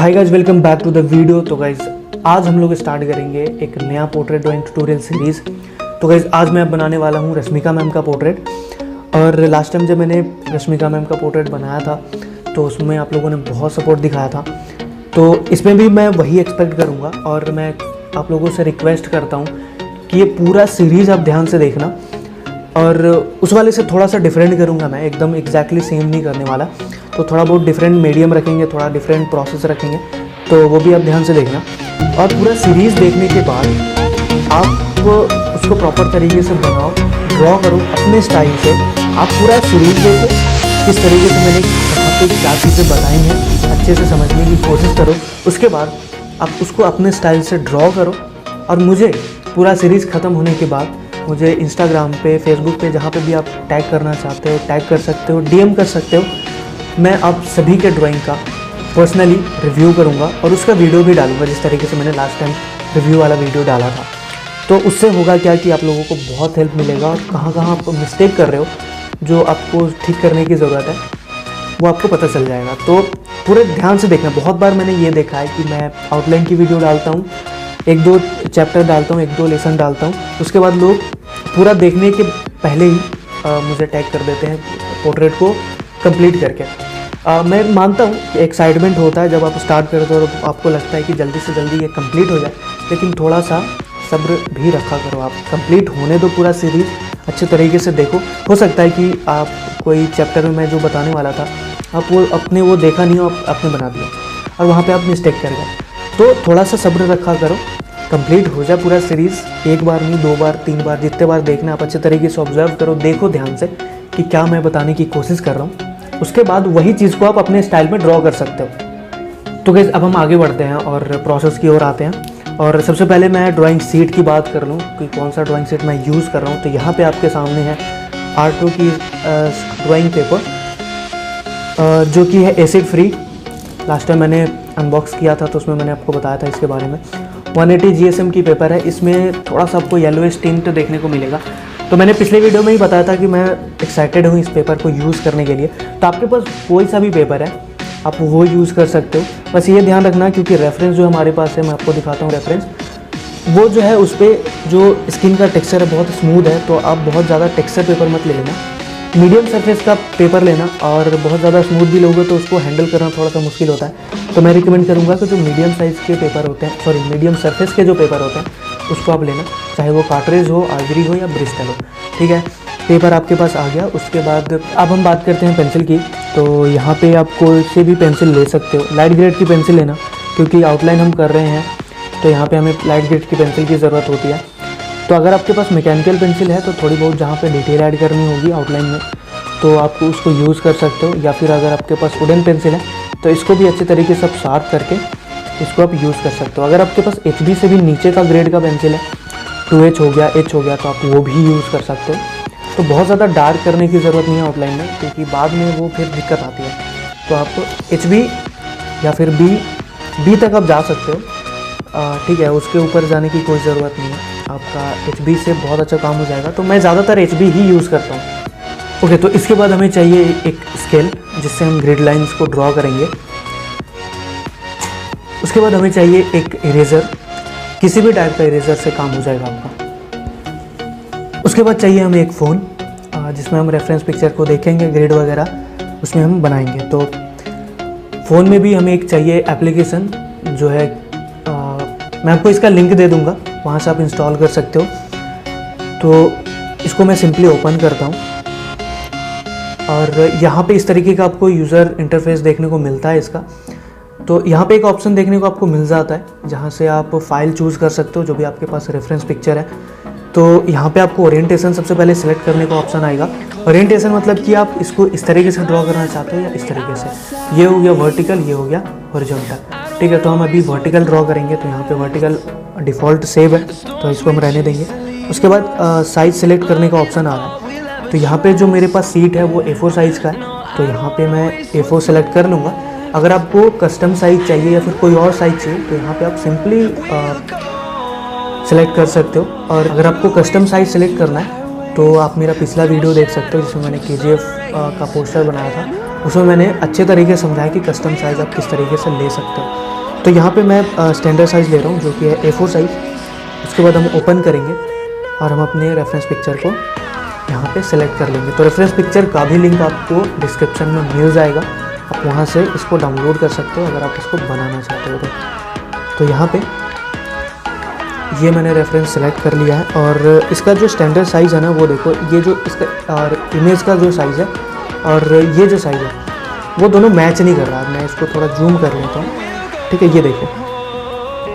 Hi guys, welcome back to the video. तो guys आज हम लोग स्टार्ट करेंगे एक नया पोर्ट्रेट ड्राइंग ट्यूटोरियल सीरीज़। तो गाइस आज मैं बनाने वाला हूँ रश्मिका मैम का पोर्ट्रेट। और लास्ट टाइम जब मैंने रश्मिका मैम का पोर्ट्रेट बनाया था तो उसमें आप लोगों ने बहुत सपोर्ट दिखाया था, तो इसमें भी मैं वही एक्सपेक्ट करूँगा। और मैं आप लोगों से रिक्वेस्ट करता हूँ कि ये पूरा सीरीज़ आप ध्यान से देखना, और उस वाले से थोड़ा सा डिफरेंट करूँगा मैं, एकदम एग्जैक्टली सेम नहीं करने वाला। तो थोड़ा बहुत डिफरेंट मीडियम रखेंगे, थोड़ा डिफरेंट प्रोसेस रखेंगे, तो वो भी आप ध्यान से देखना। और पूरा सीरीज़ देखने के बाद आप उसको प्रॉपर तरीके से बनाओ, ड्रॉ करो अपने स्टाइल से। आप पूरा सीरीज़ देखो, किस तरीके से मैंने यहाँ पे क्या चीज़ें बताई हैं अच्छे से समझने की कोशिश करो। उसके बाद आप उसको अपने स्टाइल से ड्रॉ करो। और मुझे पूरा सीरीज़ ख़त्म होने के बाद मुझे इंस्टाग्राम पे, फेसबुक पे, जहाँ पे भी आप टैग करना चाहते हो टैग कर सकते हो, डीएम कर सकते हो। मैं आप सभी के ड्राइंग का पर्सनली रिव्यू करूँगा और उसका वीडियो भी डालूँगा, जिस तरीके से मैंने लास्ट टाइम रिव्यू वाला वीडियो डाला था। तो उससे होगा क्या कि आप लोगों को बहुत हेल्प मिलेगा, और कहाँ कहाँ आप मिस्टेक कर रहे हो जो आपको ठीक करने की ज़रूरत है वो आपको पता चल जाएगा। तो पूरे ध्यान से देखना। बहुत बार मैंने ये देखा है कि मैं आउटलाइन की वीडियो डालता हूँ, एक दो चैप्टर डालता हूँ, एक दो लेसन डालता हूँ, उसके बाद लोग पूरा देखने के पहले ही मुझे टैग कर देते हैं पोर्ट्रेट को कंप्लीट करके। मैं मानता हूँ कि एक्साइटमेंट होता है जब आप स्टार्ट करते हो और आपको लगता है कि जल्दी से जल्दी ये कंप्लीट हो जाए, लेकिन थोड़ा सा सब्र भी रखा करो। आप कंप्लीट होने दो पूरा सीरीज़, अच्छे तरीके से देखो। हो सकता है कि आप कोई चैप्टर में मैं जो बताने वाला था आप वो देखा नहीं हो, आपने बना दिया और वहाँ पे आप मिस्टेक कर गए। तो थोड़ा सा सब्र रखा करो, कंप्लीट हो जाए पूरा सीरीज़। एक बार नहीं, दो बार, तीन बार, जितने बार देखना आप अच्छे तरीके से ऑब्जर्व करो, देखो ध्यान से कि क्या मैं बताने की कोशिश कर रहा हूँ। उसके बाद वही चीज़ को आप अपने स्टाइल में ड्रॉ कर सकते हो। तो गाइस अब हम आगे बढ़ते हैं और प्रोसेस की ओर आते हैं। और सबसे पहले मैं ड्राइंग शीट की बात कर लूँ कि कौन सा ड्राइंग शीट मैं यूज़ कर रहा हूँ। तो यहाँ पे आपके सामने है आर्टो की ड्राइंग पेपर, जो कि है एसिड फ्री। लास्ट टाइम मैंने अनबॉक्स किया था तो उसमें मैंने आपको बताया था इसके बारे में। 180 GSM की पेपर है। इसमें थोड़ा सा आपको येलोइश टिंट देखने को मिलेगा। तो मैंने पिछले वीडियो में ही बताया था कि मैं एक्साइटेड हूँ इस पेपर को यूज़ करने के लिए। तो आपके पास कोई सा भी पेपर है आप वो यूज़ कर सकते हो। बस ये ध्यान रखना, क्योंकि रेफरेंस जो हमारे पास है, मैं आपको दिखाता हूँ रेफरेंस, वो जो है उस पर जो स्किन का टेक्सचर है बहुत स्मूथ है। तो आप बहुत ज़्यादा टेक्सचर पेपर मत ले लेना, मीडियम सरफेस का पेपर लेना। और बहुत ज़्यादा स्मूथ भी लोगे तो उसको हैंडल करना थोड़ा सा मुश्किल होता है। तो मैं रिकमेंड करूँगा कि जो मीडियम साइज़ के पेपर होते हैं, सॉरी मीडियम सरफेस के जो पेपर होते हैं उसको आप लेना, चाहे वो कार्ट्रिज हो, आइवरी हो या ब्रिस्टल हो। ठीक है, पेपर आपके पास आ गया। उसके बाद अब हम बात करते हैं पेंसिल की। तो यहाँ पे आप कोई से भी पेंसिल ले सकते हो, लाइट ग्रेड की पेंसिल लेना, क्योंकि आउटलाइन हम कर रहे हैं तो यहाँ पे हमें लाइट ग्रेड की पेंसिल की ज़रूरत होती है। तो अगर आपके पास मैकेनिकल पेंसिल है तो थोड़ी बहुत जहाँ पे डिटेल ऐड करनी होगी आउटलाइन में तो आप उसको यूज़ कर सकते हो। या फिर अगर आपके पास वुडन पेंसिल है तो इसको भी अच्छे तरीके से आप शार्प करके इसको आप यूज़ कर सकते हो। अगर आपके पास HB से भी नीचे का ग्रेड का पेंसिल है, 2H हो गया, H हो गया, तो आप वो भी यूज़ कर सकते हो। तो बहुत ज़्यादा डार्क करने की ज़रूरत नहीं है आउटलाइन में, क्योंकि बाद में वो फिर दिक्कत आती है। तो आप HB या फिर B तक आप जा सकते हो। ठीक है, उसके ऊपर जाने की कोई ज़रूरत नहीं है, आपका HB से बहुत अच्छा काम हो जाएगा। तो मैं ज़्यादातर HB ही यूज़ करता हूँ। ओके, तो इसके बाद हमें चाहिए एक स्केल जिससे हम ग्रिड लाइंस को ड्रॉ करेंगे। उसके बाद हमें चाहिए एक इरेज़र, किसी भी टाइप का इरेज़र से काम हो जाएगा आपका। उसके बाद चाहिए हमें एक फ़ोन, जिसमें हम रेफरेंस पिक्चर को देखेंगे, ग्रिड वगैरह उसमें हम बनाएंगे। तो फ़ोन में भी हमें एक चाहिए एप्लीकेशन जो है, मैं आपको इसका लिंक दे दूँगा, वहाँ से आप इंस्टॉल कर सकते हो। तो इसको मैं सिंपली ओपन करता हूँ और यहाँ पे इस तरीके का आपको यूज़र इंटरफेस देखने को मिलता है इसका। तो यहाँ पे एक ऑप्शन देखने को आपको मिल जाता है जहाँ से आप फाइल चूज़ कर सकते हो, जो भी आपके पास रेफरेंस पिक्चर है। तो यहाँ पे आपको ओरिएंटेशन सबसे पहले सिलेक्ट करने का ऑप्शन आएगा। ओरिएंटेशन मतलब कि आप इसको इस तरीके से ड्रॉ करना चाहते हो या इस तरीके से। ये हो गया वर्टिकल, ये हो गया हॉरिजॉन्टल। ठीक है, तो हम अभी वर्टिकल ड्रॉ करेंगे। तो यहाँ पे वर्टिकल डिफ़ॉल्ट सेव है तो इसको हम रहने देंगे। उसके बाद साइज़ सेलेक्ट करने का ऑप्शन आ रहा है। तो यहाँ पे जो मेरे पास सीट है वो A4 साइज़ का है, तो यहाँ पे मैं A4 सेलेक्ट कर लूँगा। अगर आपको कस्टम साइज़ चाहिए या फिर कोई और साइज़ चाहिए तो यहाँ पे आप सिंपली सेलेक्ट कर सकते हो। और अगर आपको कस्टम साइज़ सेलेक्ट करना है तो आप मेरा पिछला वीडियो देख सकते हो जिसमें मैंने KGF का पोस्टर बनाया था। उसमें मैंने अच्छे तरीके से समझाया कि कस्टम साइज़ आप किस तरीके से ले सकते हो। तो यहाँ पे मैं स्टैंडर्ड साइज़ ले रहा हूँ जो कि है A4 साइज़। उसके बाद हम ओपन करेंगे और हम अपने रेफरेंस पिक्चर को यहाँ पे सेलेक्ट कर लेंगे। तो रेफरेंस पिक्चर का भी लिंक आपको डिस्क्रिप्शन में मिल जाएगा, आप वहाँ से इसको डाउनलोड कर सकते हो अगर आप इसको बनाना चाहते हो तो यहाँ पे ये मैंने रेफरेंस सेलेक्ट कर लिया है। और इसका जो स्टैंडर्ड साइज़ है ना वो देखो, ये जो इसका और इमेज का जो साइज़ है और ये जो साइज़ है वो दोनों मैच नहीं कर रहा। मैं इसको थोड़ा जूम कर लेता हूँ, ठीक है। ये देखो,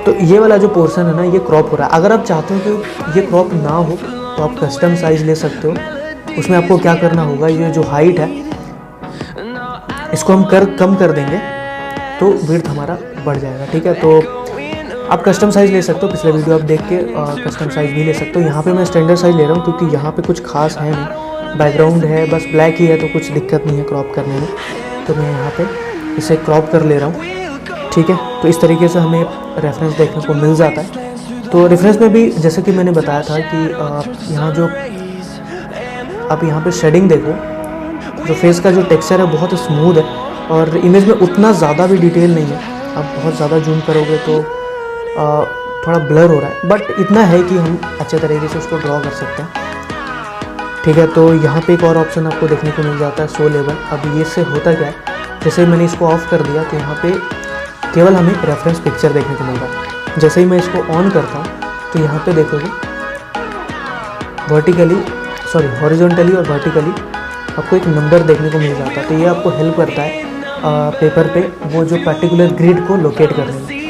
तो ये वाला जो पोर्शन है ना ये क्रॉप हो रहा है। अगर आप चाहते हो कि ये क्रॉप ना हो तो आप कस्टम साइज़ ले सकते हो। उसमें आपको क्या करना होगा, ये जो हाइट है इसको हम कम कर देंगे तो विड्थ हमारा बढ़ जाएगा, ठीक है। तो आप कस्टम साइज़ ले सकते हो, पिछले वीडियो आप देख के कस्टम साइज़ भी ले सकते हो। यहाँ पे मैं स्टैंडर्ड साइज़ ले रहा हूँ क्योंकि यहाँ पे कुछ खास है नहीं, बैकग्राउंड है बस ब्लैक ही है तो कुछ दिक्कत नहीं है क्रॉप करने में। तो मैं यहाँ पे इसे क्रॉप कर ले रहा हूँ, ठीक है। तो इस तरीके से हमें रेफरेंस देखने को मिल जाता है। तो रेफरेंस में भी जैसे कि मैंने बताया था कि यहाँ जो आप यहाँ पे शेडिंग देखो, जो फेस का जो टेक्सचर है बहुत स्मूथ है और इमेज में उतना ज़्यादा भी डिटेल नहीं है। आप बहुत ज़्यादा जूम करोगे तो थोड़ा ब्लर हो रहा है, बट इतना है कि हम अच्छे तरीके से उसको ड्रॉ कर सकते हैं, ठीक है। तो यहाँ पे एक और ऑप्शन आपको देखने को मिल जाता है, शो लेबल। अब ये से होता क्या है, जैसे मैंने इसको ऑफ कर दिया तो यहाँ पे केवल हमें रेफरेंस पिक्चर देखने को मिल रहा है। जैसे ही मैं इसको ऑन करता हूँ तो यहाँ पे देखोगे हॉरिजॉन्टली और वर्टिकली आपको एक नंबर देखने को मिल जाता है। तो ये आपको हेल्प करता है पेपर पे वो जो पर्टिकुलर ग्रिड को लोकेट करने में।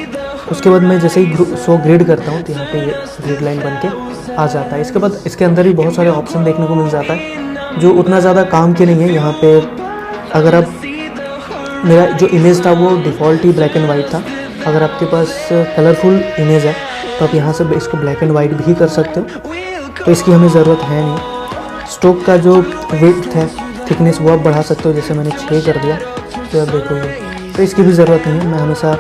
उसके बाद मैं जैसे ही शो ग्रिड करता हूँ तो यहाँ पे ये ग्रिड लाइन बन के आ जाता है। इसके बाद इसके अंदर ही बहुत सारे ऑप्शन देखने को मिल जाता है जो उतना ज़्यादा काम के नहीं है। यहाँ पे अगर आप, मेरा जो इमेज था वो default he black and white था। अगर आपके पास कलरफुल इमेज है तो आप यहाँ से इसको ब्लैक एंड वाइट भी कर सकते हो, तो इसकी हमें ज़रूरत है नहीं। स्ट्रोक का जो विड्थ है, थिकनेस, वो आप बढ़ा सकते हो, जैसे मैंने 6 कर दिया तो आप देखोगे तो इसकी भी ज़रूरत नहीं है। मैं हमेशा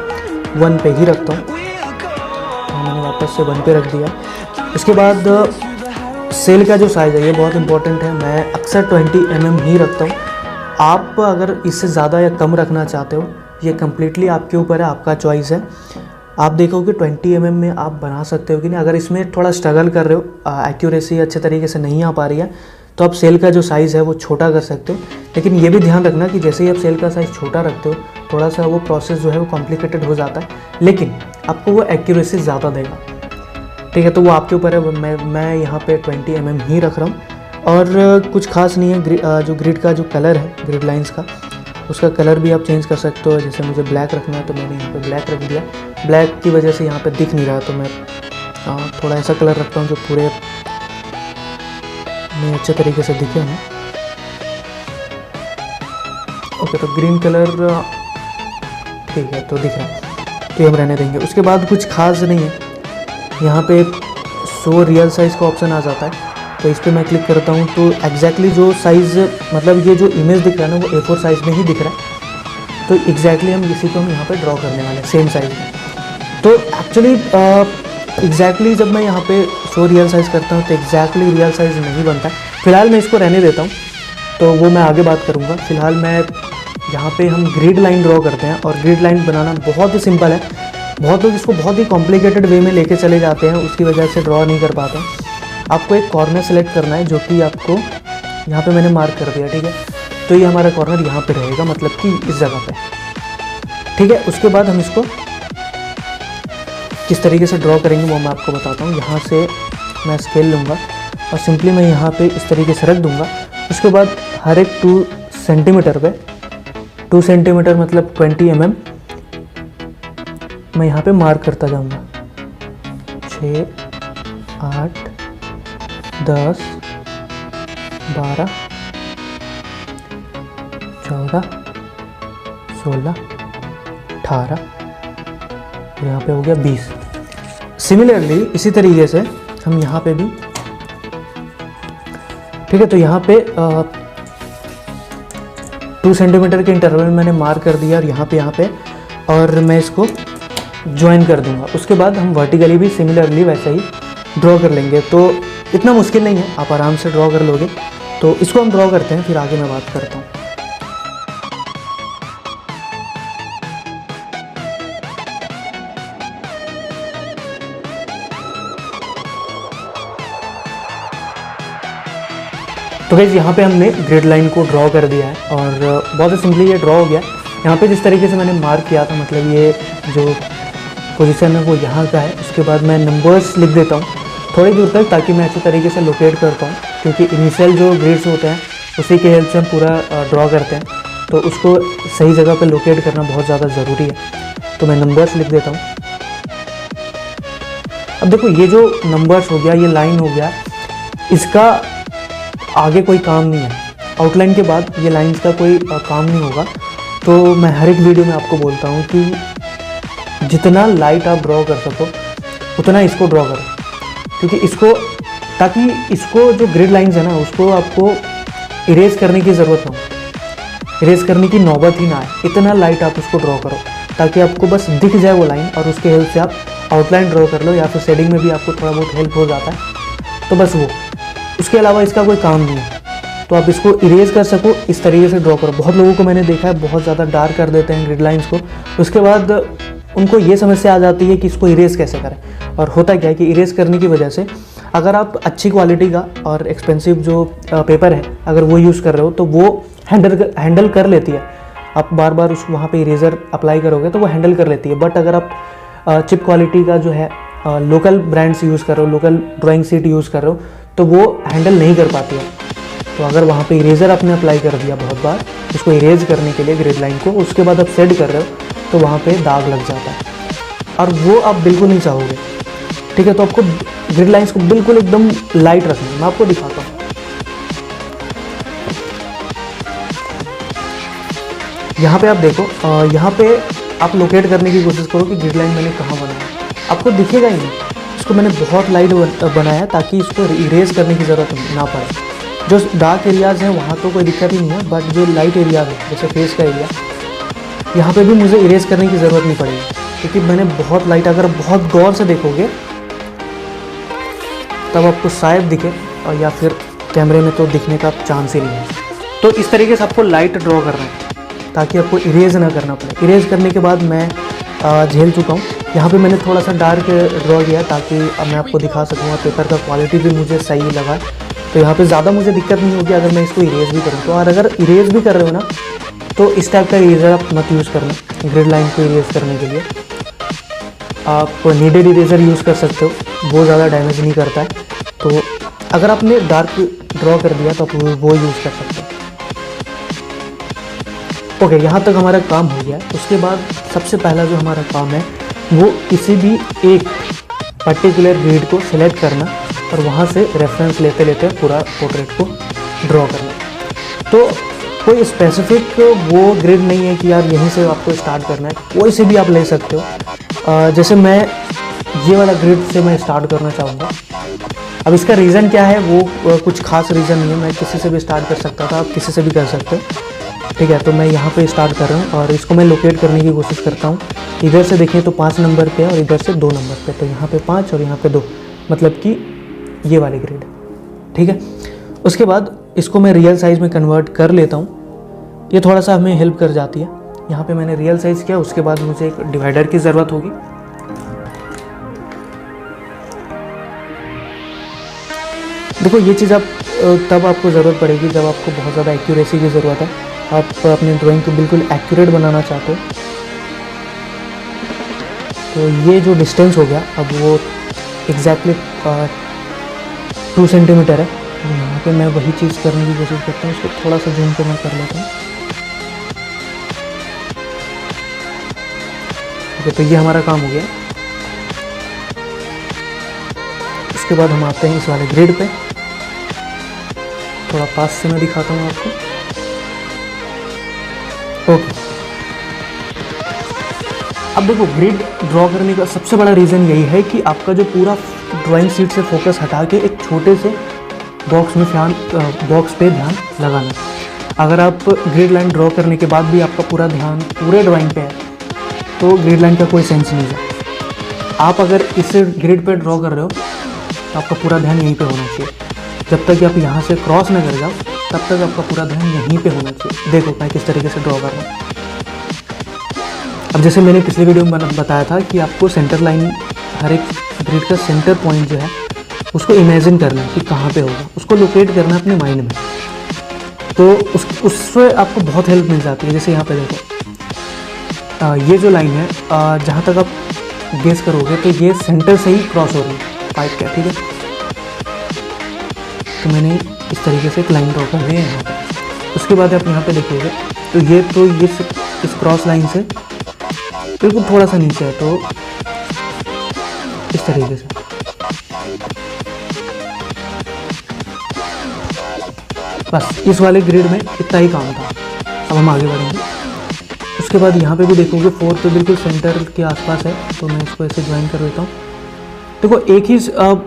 1 पे ही रखता हूँ, तो मैंने वापस से 1 पे रख दिया। इसके बाद सेल का जो साइज़ है ये बहुत इंपॉर्टेंट है। मैं अक्सर 20 mm ही रखता हूँ। आप अगर इससे ज़्यादा या कम रखना चाहते हो ये कम्प्लीटली आपके ऊपर है, आपका चॉइस है। आप देखोगे 20 mm में आप बना सकते हो कि नहीं। अगर इसमें थोड़ा स्ट्रगल कर रहे हो, एक्यूरेसी अच्छे तरीके से नहीं आ पा रही है, तो आप सेल का जो साइज़ है वो छोटा कर सकते हो। लेकिन ये भी ध्यान रखना कि जैसे ही आप सेल का साइज़ छोटा रखते हो थोड़ा सा वो प्रोसेस जो है वो कॉम्प्लिकेटेड हो जाता है, लेकिन आपको वो एक्यूरेसी ज़्यादा देगा, ठीक है। तो वो आपके ऊपर है। मैं यहाँ पे 20 mm ही रख रहा हूँ और कुछ खास नहीं है। जो ग्रिड का जो कलर है, ग्रिड लाइंस का, उसका कलर भी आप चेंज कर सकते हो। जैसे मुझे ब्लैक रखना है तो मैंने यहाँ पे ब्लैक रख दिया। ब्लैक की वजह से यहाँ पे दिख नहीं रहा, तो मैं थोड़ा ऐसा कलर रखता हूँ जो पूरे में अच्छे तरीके से दिखे हमें। ओके, तो ग्रीन कलर ठीक है, तो दिख रहा है, तो ये हम रहने देंगे। उसके बाद कुछ खास नहीं है। यहाँ पे शो रियल साइज़ का ऑप्शन आ जाता है, तो इस पर मैं क्लिक करता हूँ तो एग्जैक्टली जो साइज़, मतलब ये जो इमेज दिख रहा है ना वो A4 साइज़ में ही दिख रहा है। तो एग्जैक्टली हम इसी को हम यहाँ पे ड्रॉ करने वाले हैं सेम साइज़ में। तो एक्चुअली एग्जैक्टली जब मैं यहाँ पे शो रियल साइज़ करता हूँ तो एग्जैक्टली रियल साइज़ नहीं बनता है। फिलहाल मैं इसको रहने देता हूँ, तो वो मैं आगे बात करूँगा। फिलहाल मैं यहाँ पे हम ग्रिड लाइन ड्रॉ करते हैं, और ग्रिड लाइन बनाना बहुत ही सिंपल है। बहुत लोग इसको बहुत ही कॉम्प्लिकेटेड वे में लेके चले जाते हैं, उसकी वजह से ड्रॉ नहीं कर पाते हैं। आपको एक कॉर्नर सेलेक्ट करना है जो कि आपको यहाँ पे मैंने मार्क कर दिया, ठीक है। तो ये हमारा कॉर्नर यहाँ पे रहेगा, मतलब कि इस जगह पे, ठीक है। उसके बाद हम इसको किस तरीके से ड्रॉ करेंगे वो मैं आपको बताता हूँ। यहाँ से मैं स्केल लूँगा और सिंपली मैं यहाँ पे इस तरीके से रख दूँगा। उसके बाद हर एक 2 सेंटीमीटर पे, 2 सेंटीमीटर मतलब 20 mm मैं यहाँ पे मार्क करता जाऊँगा। 6, 8, 10, 12, 14, 16, 18, यहाँ पे हो गया 20। सिमिलरली इसी तरीके से हम यहाँ पे भी, ठीक है। तो यहाँ पे 2 सेंटीमीटर के इंटरवल में मैंने मार्क कर दिया, और यहाँ पे और मैं इसको ज्वाइन कर दूंगा। उसके बाद हम वर्टिकली भी सिमिलरली वैसा ही ड्रॉ कर लेंगे। तो इतना मुश्किल नहीं है, आप आराम से ड्रॉ कर लोगे। तो इसको हम ड्रॉ करते हैं, फिर आगे मैं बात करता हूँ। तो गाइस यहाँ पे हमने ग्रिड लाइन को ड्रॉ कर दिया है और बहुत ही सिंपली ये ड्रॉ हो गया। यहाँ पे जिस तरीके से मैंने मार्क किया था, मतलब ये जो पोजीशन है वो यहाँ का है। उसके बाद मैं नंबर्स लिख देता हूँ थोड़ी दूर तक, ताकि मैं अच्छे तरीके से लोकेट कर पाऊँ, क्योंकि इनिशियल जो ग्रिड्स होते हैं उसी के हेल्प से हम पूरा ड्रॉ करते हैं, तो उसको सही जगह पर लोकेट करना बहुत ज़्यादा ज़रूरी है। तो मैं नंबर्स लिख देता हूँ। अब देखो ये जो नंबर्स हो गया, ये लाइन हो गया, इसका आगे कोई काम नहीं है। आउटलाइन के बाद ये लाइंस का कोई काम नहीं होगा। तो मैं हर एक वीडियो में आपको बोलता हूँ कि जितना लाइट आप ड्रॉ कर सको उतना इसको ड्रॉ करो, क्योंकि इसको, ताकि इसको जो ग्रिड लाइंस है ना उसको आपको इरेज करने की ज़रूरत ना हो, इरेज करने की नौबत ही ना आए। इतना लाइट आप उसको ड्रॉ करो ताकि आपको बस दिख जाए वो लाइन, और उसके हेल्प से आप आउटलाइन ड्रॉ कर लो, या फिर शेडिंग में भी आपको थोड़ा बहुत हेल्प हो जाता है। तो बस वो, उसके अलावा इसका कोई काम नहीं है। तो आप इसको इरेज कर सको इस तरीके से ड्रॉ करो। बहुत लोगों को मैंने देखा है बहुत ज़्यादा डार्क कर देते हैं ग्रिड लाइंस को, उसके बाद उनको ये समस्या आ जाती है कि इसको इरेज कैसे करें। और होता क्या है कि इरेज करने की वजह से, अगर आप अच्छी क्वालिटी का और एक्सपेंसिव जो पेपर है अगर वो यूज़ कर रहे हो तो वो हैंडल कर लेती है। आप बार बार उस वहाँ पे इरेज़र अप्लाई करोगे तो वो हैंडल कर लेती है। बट अगर आप चिप क्वालिटी का जो है लोकल ब्रांड्स यूज़ कर रहे हो, लोकल ड्राइंग शीट यूज़ कर रहे हो, तो वो हैंडल नहीं कर पाती है। तो अगर वहाँ पे इरेज़र आपने अप्लाई कर दिया बहुत बार उसको इरेज करने के लिए ग्रिड लाइन को, उसके बाद आप शेड कर रहे हो तो वहाँ पे दाग लग जाता है, और वो आप बिल्कुल नहीं चाहोगे। ठीक है, तो आपको ग्रिड लाइंस को बिल्कुल एकदम लाइट रखना है। मैं आपको दिखाता हूँ। यहाँ पे आप देखो, यहाँ पे आप लोकेट करने की कोशिश करो कि ग्रिड लाइन मैंने कहाँ बनाया। आपको दिखेगा ही नहीं। इसको मैंने बहुत लाइट बनाया ताकि इसको इरेज करने की ज़रूरत ना पड़े। जो डार्क एरियाज़ हैं वहाँ तो कोई दिक्कत ही नहीं है, बट जो लाइट एरियाज़ है जैसे फेस का एरिया, यहाँ पे भी मुझे इरेज करने की ज़रूरत नहीं पड़ेगी, क्योंकि मैंने बहुत लाइट, अगर बहुत गौर से देखोगे तब आपको शायद दिखे, और या फिर कैमरे में तो दिखने का चांस ही नहीं है। तो इस तरीके से आपको लाइट ड्रॉ करना है ताकि आपको इरेज ना करना पड़े। इरेज करने के बाद मैं झेल चुका हूँ। यहाँ पे मैंने थोड़ा सा डार्क ड्रॉ किया ताकि मैं आपको दिखा सकूँगा। पेपर का क्वालिटी भी मुझे सही लगा, तो यहाँ पे ज़्यादा मुझे दिक्कत नहीं होगी अगर मैं इसको इरेज भी करूँ तो। और अगर इरेज भी कर रहे हो ना तो इस टाइप का इरेजर आप मत यूज़ करना ग्रिड लाइन को इरेज करने के लिए। आप नीडेड इरेजर यूज़ कर सकते हो, वो ज़्यादा डैमेज नहीं करता है। तो अगर आपने डार्क ड्रॉ कर दिया तो आप वो यूज़ कर सकते हो। ओके, यहाँ तक हमारा काम हो गया। उसके बाद सबसे पहला जो हमारा काम है वो किसी भी एक पर्टिकुलर ग्रिड को सिलेक्ट करना और वहाँ से रेफरेंस लेते लेते पूरा पोर्ट्रेट को ड्रॉ करना। तो कोई स्पेसिफिक वो ग्रिड नहीं है कि यार यहीं से आपको स्टार्ट करना है, कोई से भी आप ले सकते हो। जैसे मैं ये वाला ग्रिड से मैं स्टार्ट करना चाहूँगा। अब इसका रीज़न क्या है, वो कुछ खास रीज़न नहीं है, मैं किसी से भी स्टार्ट कर सकता था, आप किसी से भी कर सकते हो। ठीक है, तो मैं यहाँ पे स्टार्ट कर रहा हूँ और इसको मैं लोकेट करने की कोशिश करता हूँ। इधर से देखें तो 5 नंबर पे है और इधर से 2 नंबर पे, तो यहाँ पे 5 और यहाँ पे 2, मतलब कि ये वाली ग्रिड। ठीक है, उसके बाद इसको मैं रियल साइज़ में कन्वर्ट कर लेता हूँ। ये थोड़ा सा हमें हेल्प कर जाती है। यहाँ पे मैंने रियल साइज़ किया, उसके बाद मुझे एक डिवाइडर की ज़रूरत होगी। देखो ये चीज़ आप तब आपको ज़रूरत पड़ेगी जब आपको बहुत ज़्यादा एक्यूरेसी की ज़रूरत है, आप अपनी ड्राइंग को बिल्कुल एक्यूरेट बनाना चाहते हो। तो ये जो डिस्टेंस हो गया अब वो एग्जैक्टली 2 सेंटीमीटर है। यहाँ पे मैं वही चीज़ करने की कोशिश करता हूँ। इसको थोड़ा सा जूम कर मैं कर लेता हूँ। ओके, तो ये हमारा काम हो गया। उसके बाद हम आते हैं इस वाले ग्रिड पे। थोड़ा पास से मैं दिखाता हूँ आपको। ओके, अब देखो ग्रिड ड्रॉ करने का सबसे बड़ा रीज़न यही है कि आपका जो पूरा ड्राइंग शीट से फोकस हटा के एक छोटे से बॉक्स पे ध्यान लगाना। अगर आप ग्रिड लाइन ड्रॉ करने के बाद भी आपका पूरा ध्यान पूरे ड्राइंग पे है तो ग्रिड लाइन का कोई सेंस नहीं है। आप अगर इसे ग्रिड पे ड्रॉ कर रहे हो तो आपका पूरा ध्यान यहीं पे होना चाहिए। जब तक कि आप यहाँ से क्रॉस ना कर जाओ तब तक आपका पूरा ध्यान यहीं पे होना चाहिए। देखो मैं किस तरीके से ड्रॉ कर रहा हूँ। अब जैसे मैंने पिछले वीडियो में बताया था कि आपको सेंटर लाइन, हर एक ग्रिड का सेंटर पॉइंट जो है उसको इमेजिन करना है कि कहाँ पे होगा, उसको लोकेट करना है अपने माइंड में। तो उससे आपको बहुत हेल्प मिल जाती है। जैसे यहाँ पे देखो ये जो लाइन है जहाँ तक आप गेस करोगे तो ये सेंटर से ही क्रॉस हो रही है पाइप के, ठीक है। तो मैंने इस तरीके से एक लाइन ड्रॉ कर दी है यहाँ पे। उसके बाद आप यहाँ पे देखोगे तो ये इस क्रॉस लाइन से बिल्कुल थोड़ा सा नीचे है, तो इस तरीके से बस इस वाले ग्रिड में इतना ही काम था। अब हम आगे बढ़ेंगे। उसके बाद यहाँ पे भी देखोगे 4 तो बिल्कुल सेंटर के आसपास है, तो मैं इसको ऐसे ज्वाइन कर देता हूँ। देखो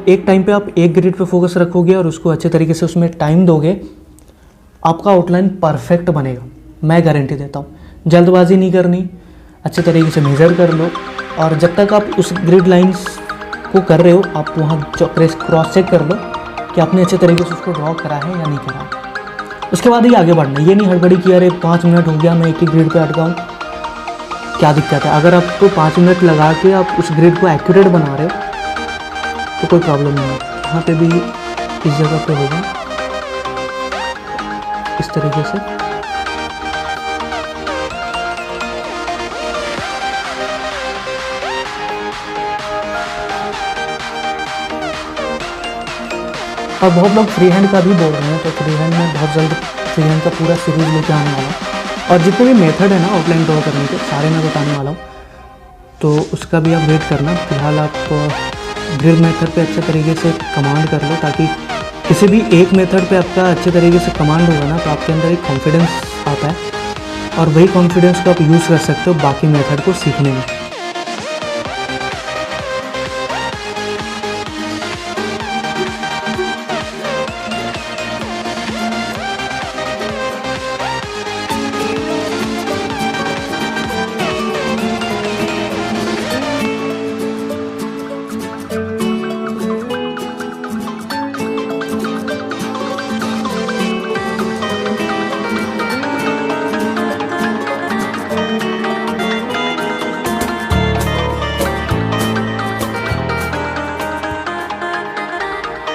एक टाइम पे आप एक ग्रिड पे फोकस रखोगे और उसको अच्छे तरीके से उसमें टाइम दोगे, आपका आउटलाइन परफेक्ट बनेगा, मैं गारंटी देता हूँ। जल्दबाजी नहीं करनी, अच्छे तरीके से मेज़र कर लो, और जब तक आप उस ग्रिड लाइंस को कर रहे हो आप वहाँ क्रॉस चेक कर लो कि आपने अच्छे तरीके से उसको ड्रॉ करा है या नहीं करा है। उसके बाद ही आगे बढ़ना, ये नहीं हड़बड़ी कि अरे 5 मिनट हो गया मैं एक ही ग्रिड पे अटका हूँ, क्या दिक्कत है। अगर आपको 5 मिनट लगा के आप उस ग्रिड को एक्यूरेट बना रहे हो तो कोई प्रॉब्लम नहीं है। यहाँ पे भी इस जगह पे होगा इस तरीके से। और बहुत लोग फ्री हैंड का भी बोल रहे हैं, तो फ्री हैंड में बहुत जल्द फ्री हैंड का पूरा सीरीज लेके आने वाला हूँ। और जितने भी मेथड है ना आउटलाइन ड्रॉ करने के सारे मैं बताने वाला हूँ, तो उसका भी आप वेट करना। फिलहाल आप ग्रिड मेथड पे अच्छे तरीके से कमांड कर लो, ताकि किसी भी एक मेथड पे आपका अच्छे तरीके से कमांड होगा ना तो आपके अंदर एक कॉन्फिडेंस आता है, और वही कॉन्फिडेंस को आप यूज़ कर सकते हो बाकी मेथड को सीखने में।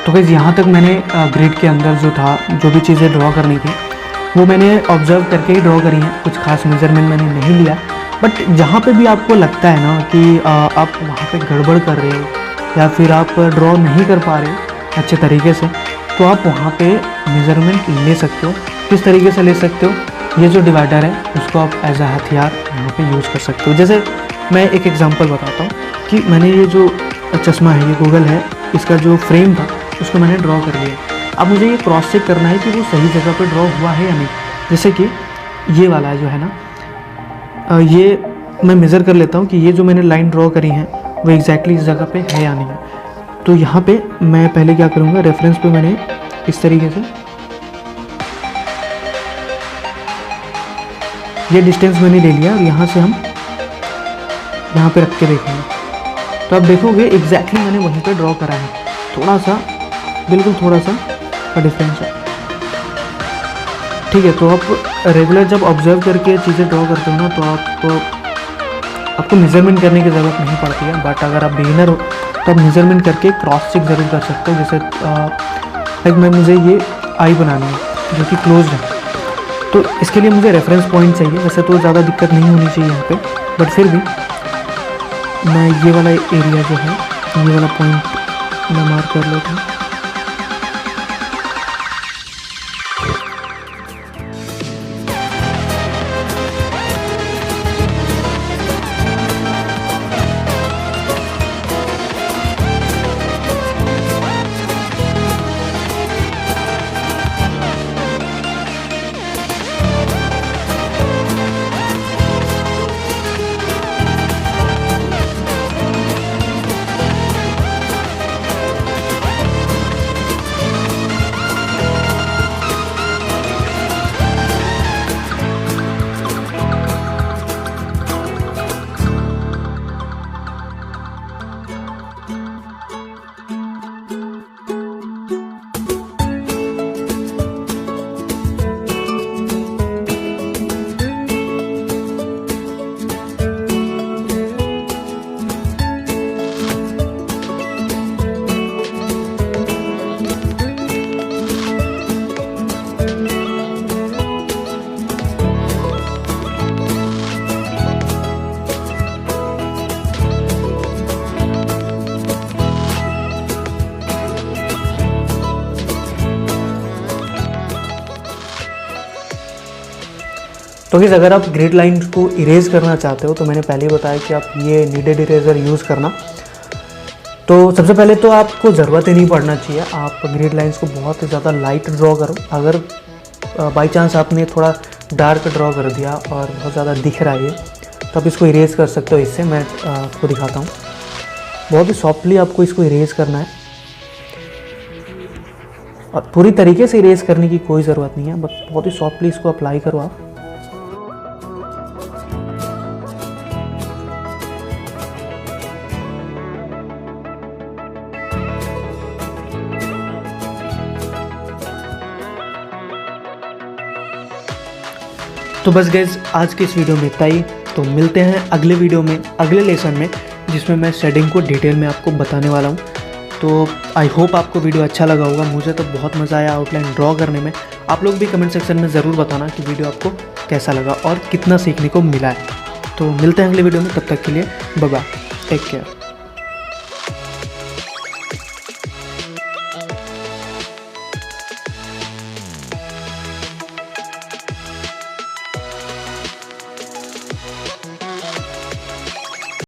तो गाइस यहाँ तक मैंने ग्रिड के अंदर जो भी चीज़ें ड्रॉ करनी थी वो मैंने ऑब्जर्व करके ही ड्रॉ करी हैं, कुछ खास मेजरमेंट मैंने नहीं लिया। बट जहाँ पे भी आपको लगता है ना कि आप वहाँ पे गड़बड़ कर रहे हो या फिर आप ड्रॉ नहीं कर पा रहे हो अच्छे तरीके से, तो आप वहाँ पे मेजरमेंट ले सकते हो। किस तरीके से ले सकते हो, ये जो डिवाइडर है उसको आप एज अ हथियार यहाँ पे यूज़ कर सकते हो। जैसे मैं एक एग्जांपल बताता हूँ कि मैंने ये जो चश्मा है, ये गूगल है, इसका जो फ्रेम था उसको मैंने ड्रॉ कर लिया। अब मुझे ये क्रॉस चेक करना है कि वो सही जगह पे ड्रॉ हुआ है या नहीं। जैसे कि ये वाला जो है ना, ये मैं मेज़र कर लेता हूँ कि ये जो मैंने लाइन ड्रॉ करी है वो एग्जैक्टली इस जगह पे है या नहीं है। तो यहाँ पे मैं पहले क्या करूँगा, रेफरेंस पे मैंने इस तरीके से ये डिस्टेंस मैंने ले लिया, और यहाँ से हम यहाँ पे रख के देखेंगे तो आप देखोगे एग्जैक्टली मैंने वहीं पे ड्रॉ करा है। थोड़ा सा, बिल्कुल थोड़ा सा का डिफरेंस है, ठीक है। तो आप रेगुलर जब ऑब्जर्व करके चीज़ें ड्रॉ करते हो ना तो आपको मेजरमेंट करने की ज़रूरत नहीं पड़ती है। बट अगर आप बिगिनर हो तो आप मेजरमेंट करके क्रॉस चेक ज़रूर कर सकते हो। जैसे लाइक मुझे ये आई बनानी है जो कि क्लोज है, तो इसके लिए मुझे रेफरेंस पॉइंट चाहिए। वैसे तो ज़्यादा दिक्कत नहीं होनी चाहिए यहाँ पे, बट फिर भी मैं ये वाला एरिया जो है, ये वाला पॉइंट मैं मार्क कर लेता हूँ। तो गाइस अगर आप ग्रिड लाइंस को इरेज करना चाहते हो तो मैंने पहले ही बताया कि आप ये नीडेड इरेजर यूज़ करना। तो सबसे पहले तो आपको ज़रूरत ही नहीं पड़ना चाहिए, आप ग्रिड लाइंस को बहुत ही ज़्यादा लाइट ड्रॉ करो। अगर बाई चांस आपने थोड़ा डार्क ड्रॉ कर दिया और बहुत ज़्यादा दिख रहा है ये, तो आप इसको इरेज कर सकते हो। इससे मैं आपको दिखाता हूँ, बहुत ही सॉफ्टली आपको इसको इरेज करना है और पूरी तरीके से इरेज करने की कोई ज़रूरत नहीं है, बस बहुत ही सॉफ्टली इसको अप्लाई करो आप। तो बस गाइस आज के इस वीडियो में इतना ही। तो मिलते हैं अगले वीडियो में, अगले लेसन में, जिसमें मैं शेडिंग को डिटेल में आपको बताने वाला हूँ। तो आई होप आपको वीडियो अच्छा लगा होगा। मुझे तो बहुत मज़ा आया आउटलाइन ड्रॉ करने में। आप लोग भी कमेंट सेक्शन में ज़रूर बताना कि वीडियो आपको कैसा लगा और कितना सीखने को मिला है। तो मिलते हैं अगले वीडियो में, तब तक के लिए बाय बाय, टेक केयर।